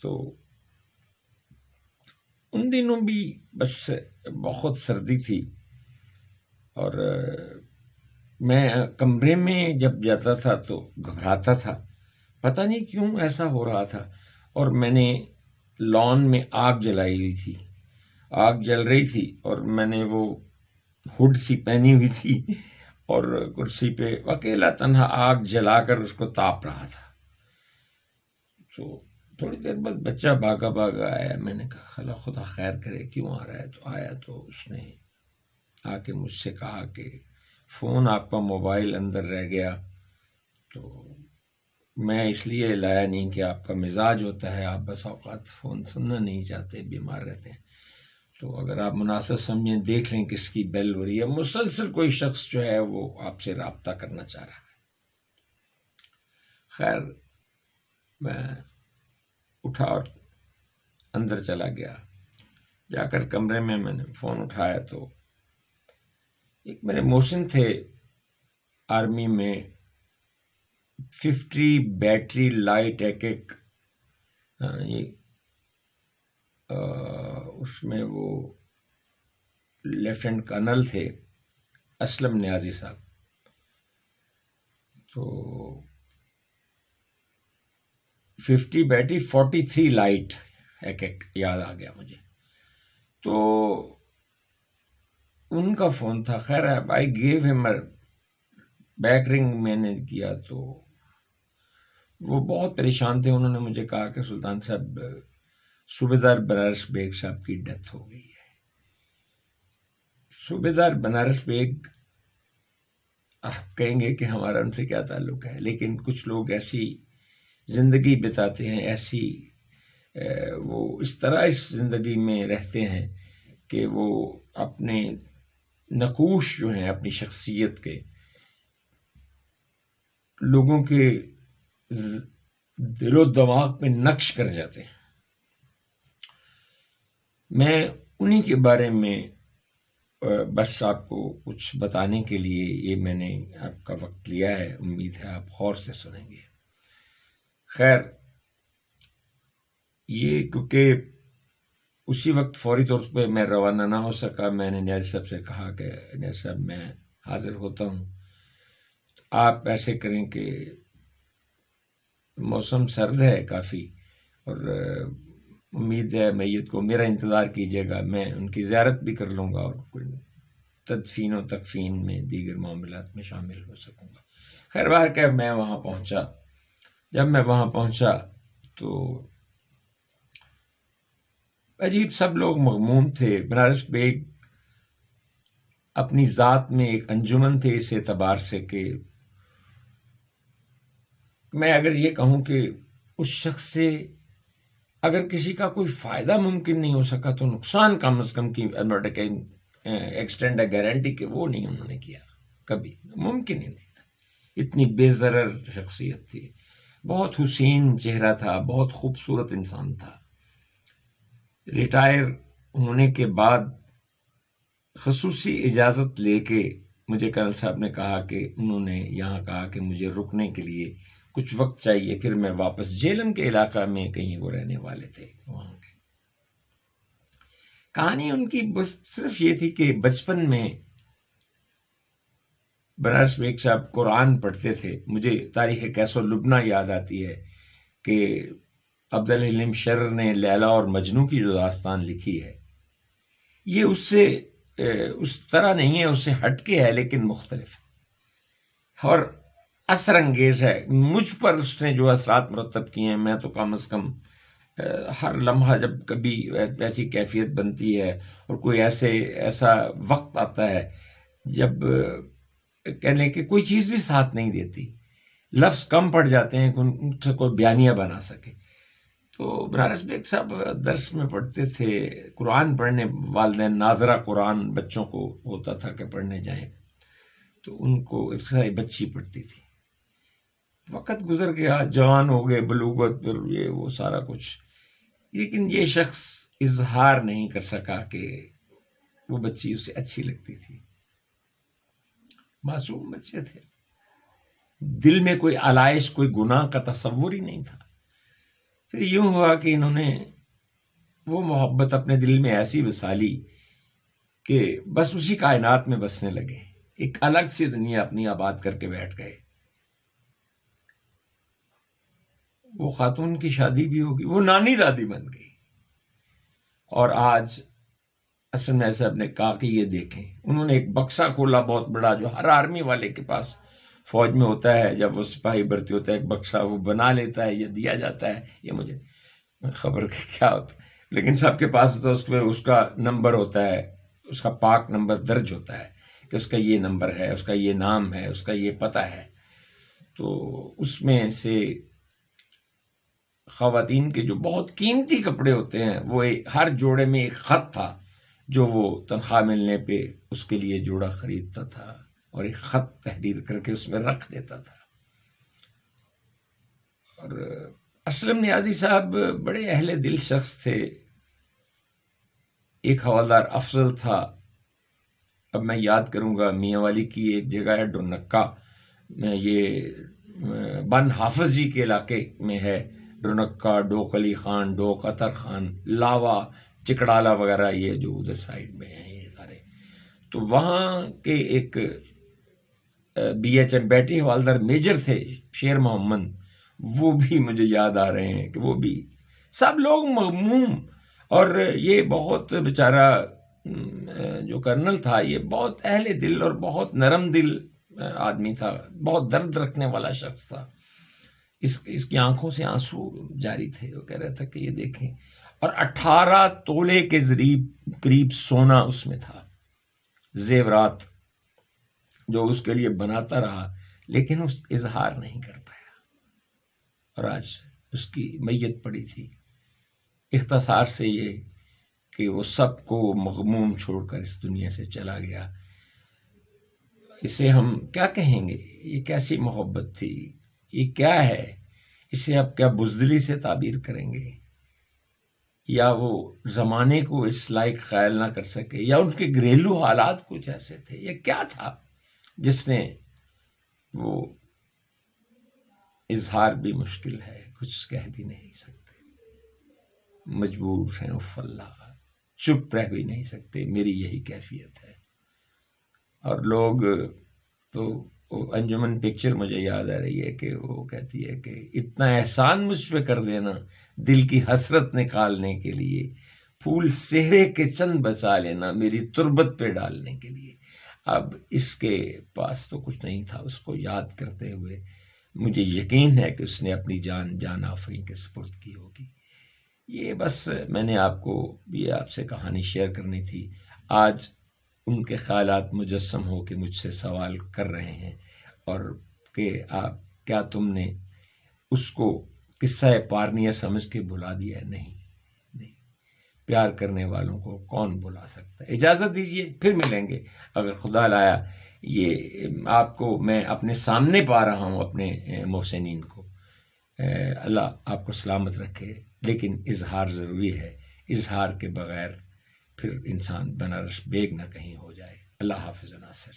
تو ان دنوں بھی بس بہت سردی تھی، اور میں کمرے میں جب جاتا تھا تو گھبراتا تھا، پتہ نہیں کیوں ایسا ہو رہا تھا. اور میں نے لان میں آگ جلائی ہوئی تھی، آگ جل رہی تھی، اور میں نے وہ ہڈ سی پہنی ہوئی تھی، اور کرسی پہ اکیلا تنہا آگ جلا کر اس کو تاپ رہا تھا. تو تھوڑی دیر بعد بچہ بھاگا آیا. میں نے کہا خلا خدا خیر کرے، کیوں آ رہا ہے؟ تو آیا تو اس نے آ کے مجھ سے کہا کہ فون آپ کا موبائل اندر رہ گیا. تو میں اس لیے لایا نہیں کہ آپ کا مزاج ہوتا ہے، آپ بس اوقات فون سننا نہیں چاہتے، بیمار رہتے ہیں. تو اگر آپ مناسب سمجھیں دیکھ لیں کس کی بیل ہو رہی ہے. مسلسل کوئی شخص جو ہے وہ آپ سے رابطہ کرنا چاہ رہا ہے. خیر میں اٹھا اور اندر چلا گیا. جا کر کمرے میں نے فون اٹھایا تو ایک میرے محسن تھے آرمی میں، 50 بیٹری لائٹ ایک اس میں وہ لیفٹیننٹ کرنل تھے اسلم نیازی صاحب. تو 50 بیٹری 43 لائٹ ایک یاد آ گیا مجھے. تو ان کا فون تھا. خیر آئی گیو ہم بیک رنگ میں نے کیا تو وہ بہت پریشان تھے. انہوں نے مجھے کہا کہ سلطان صاحب صوبیدار بنارس بیگ صاحب کی ڈیتھ ہو گئی ہے. صوبیدار بنارس بیگ، آپ کہیں گے کہ ہمارا ان سے کیا تعلق ہے، لیکن کچھ لوگ ایسی زندگی بتاتے ہیں، ایسی وہ اس طرح اس زندگی میں رہتے ہیں کہ وہ اپنے نقوش جو ہیں اپنی شخصیت کے لوگوں کے دل و دماغ پہ نقش کر جاتے ہیں. میں انہی کے بارے میں بس آپ کو کچھ بتانے کے لیے یہ میں نے آپ کا وقت لیا ہے. امید ہے آپ غور سے سنیں گے. خیر یہ کیونکہ اسی وقت فوری طور پہ میں روانہ نہ ہو سکا، میں نے نیازی صاحب سے کہا کہ نیازی صاحب میں حاضر ہوتا ہوں. آپ ایسے کریں کہ موسم سرد ہے کافی، اور امید ہے میت کو میرا انتظار کیجیے گا، میں ان کی زیارت بھی کر لوں گا اور تدفین و تکفین میں دیگر معاملات میں شامل ہو سکوں گا. خیر بہر کہ میں وہاں پہنچا. جب میں وہاں پہنچا تو عجیب سب لوگ مغموم تھے. بنارس بیگ اپنی ذات میں ایک انجمن تھے اس اعتبار سے کہ میں اگر یہ کہوں کہ اس شخص سے اگر کسی کا کوئی فائدہ ممکن نہیں ہو سکا تو نقصان کم از کم کی ایکسٹینڈ ہے گارنٹی کہ وہ نہیں انہوں نے کیا، کبھی ممکن ہی نہیں تھا. اتنی بے ضرر شخصیت تھی، بہت حسین چہرہ تھا، بہت خوبصورت انسان تھا. ریٹائر ہونے کے بعد خصوصی اجازت لے کے مجھے کرنل صاحب نے کہا کہ انہوں نے یہاں کہا کہ مجھے رکنے کے لیے کچھ وقت چاہیے. پھر میں واپس جیلم کے علاقہ میں کہیں وہ رہنے والے تھے. وہاں کے کہانی ان کی بس صرف یہ تھی کہ بچپن میں بنارس بیگ صاحب قرآن پڑھتے تھے. مجھے تاریخ کیسو لبنہ یاد آتی ہے کہ عبدالحلیم شرر نے لیلا اور مجنوں کی جو داستان لکھی ہے یہ اس سے اس طرح نہیں ہے، اس سے ہٹ کے ہے لیکن مختلف ہے اور اثر انگیز ہے. مجھ پر اس نے جو اثرات مرتب کیے ہیں، میں تو کم از کم ہر لمحہ جب کبھی ایسی کیفیت بنتی ہے اور کوئی ایسا وقت آتا ہے جب کہنے کہ کوئی چیز بھی ساتھ نہیں دیتی، لفظ کم پڑ جاتے ہیں کہ ان سے کوئی بیانیہ بنا سکے. تو بنارس بیگ صاحب درس میں پڑھتے تھے، قرآن پڑھنے، والدین ناظرہ قرآن بچوں کو ہوتا تھا کہ پڑھنے جائیں، تو ان کو ایک ساری بچی پڑھتی تھی. وقت گزر گیا، جوان ہو گئے، بلوغت، پھر یہ وہ سارا کچھ، لیکن یہ شخص اظہار نہیں کر سکا کہ وہ بچی اسے اچھی لگتی تھی. معصوم بچے تھے، دل میں کوئی علائش، کوئی گناہ کا تصور ہی نہیں تھا. پھر یوں ہوا کہ انہوں نے وہ محبت اپنے دل میں ایسی بسا لی کہ بس اسی کائنات میں بسنے لگے، ایک الگ سی دنیا اپنی آباد کر کے بیٹھ گئے۔ وہ خاتون کی شادی بھی ہوگی، وہ نانی دادی بن گئی، اور آج اصل میں صاحب نے کہا کہ یہ دیکھیں، انہوں نے ایک بکسا کھولا بہت بڑا، جو ہر آرمی والے کے پاس فوج میں ہوتا ہے، جب وہ سپاہی بھرتی ہوتا ہے ایک بکسا وہ بنا لیتا ہے، یہ دیا جاتا ہے، یہ مجھے خبر کیا ہوتا ہے، لیکن سب کے پاس ہوتا ہے، اس میں اس کا نمبر ہوتا ہے، اس کا پاک نمبر درج ہوتا ہے کہ اس کا یہ نمبر ہے، اس کا یہ نام ہے، اس کا یہ پتہ ہے۔ تو اس میں سے خواتین کے جو بہت قیمتی کپڑے ہوتے ہیں، وہ ہر جوڑے میں ایک خط تھا جو وہ تنخواہ ملنے پہ اس کے لیے جوڑا خریدتا تھا اور ایک خط تحریر کر کے اس میں رکھ دیتا تھا۔ اور اسلم نیازی صاحب بڑے اہل دل شخص تھے۔ ایک حوالدار افضل تھا، اب میں یاد کروں گا، میاں والی کی ایک جگہ ہے ڈونکا میں، یہ بن حافظ جی کے علاقے میں ہے، ڈونکا، ڈوک علی خان، ڈوک اطہر خان، لاوا، چکڑالا وغیرہ، یہ جو ادھر سائڈ میں ہیں یہ سارے۔ تو وہاں کے ایک بی ایچ ایم بیٹی حوالدار میجر تھے شیر محمد، وہ بھی مجھے یاد آ رہے ہیں کہ وہ بھی سب لوگ مغموم، اور یہ بہت بیچارہ جو کرنل تھا یہ بہت اہل دل اور بہت نرم دل آدمی تھا، بہت درد رکھنے والا شخص تھا۔ اس کی آنکھوں سے آنسو جاری تھے، وہ کہہ رہا تھا کہ یہ دیکھیں، اور 18 تولے کے قریب سونا اس میں تھا، زیورات جو اس کے لیے بناتا رہا، لیکن اس اظہار نہیں کر پایا، اور آج اس کی میت پڑی تھی۔ اختصار سے یہ کہ وہ سب کو مغموم چھوڑ کر اس دنیا سے چلا گیا۔ اسے ہم کیا کہیں گے؟ یہ کیسی محبت تھی؟ یہ کیا ہے؟ اسے آپ کیا بزدلی سے تعبیر کریں گے؟ یا وہ زمانے کو اس لائق خیال نہ کر سکے، یا ان کے گھریلو حالات کچھ ایسے تھے، یہ کیا تھا جس نے وہ اظہار بھی مشکل ہے، کچھ کہہ بھی نہیں سکتے، مجبور ہیں، اف اللہ، چپ رہ بھی نہیں سکتے، میری یہی کیفیت ہے۔ اور لوگ تو انجمن پکچر مجھے یاد آ رہی ہے کہ وہ کہتی ہے کہ اتنا احسان مجھ پہ کر دینا دل کی حسرت نکالنے کے لیے، پھول صحرے کے چند بچا لینا میری تربت پہ ڈالنے کے لیے۔ اب اس کے پاس تو کچھ نہیں تھا، اس کو یاد کرتے ہوئے مجھے یقین ہے کہ اس نے اپنی جان آفرین کے سپرد کی ہوگی۔ یہ بس میں نے آپ کو یہ آپ سے کہانی شیئر کرنی تھی۔ آج ان کے خیالات مجسم ہو کے مجھ سے سوال کر رہے ہیں، اور کہ آپ کیا تم نے اس کو قصہ پارنیہ سمجھ کے بھلا دیا؟ نہیں، پیار کرنے والوں کو کون بھلا سکتا ہے؟ اجازت دیجیے، پھر ملیں گے اگر خدا لایا۔ یہ آپ کو میں اپنے سامنے پا رہا ہوں، اپنے محسنین کو، اللہ آپ کو سلامت رکھے، لیکن اظہار ضروری ہے، اظہار کے بغیر پھر انسان بنارس بیگ نہ کہیں ہو جائے۔ اللہ حافظ ناصر۔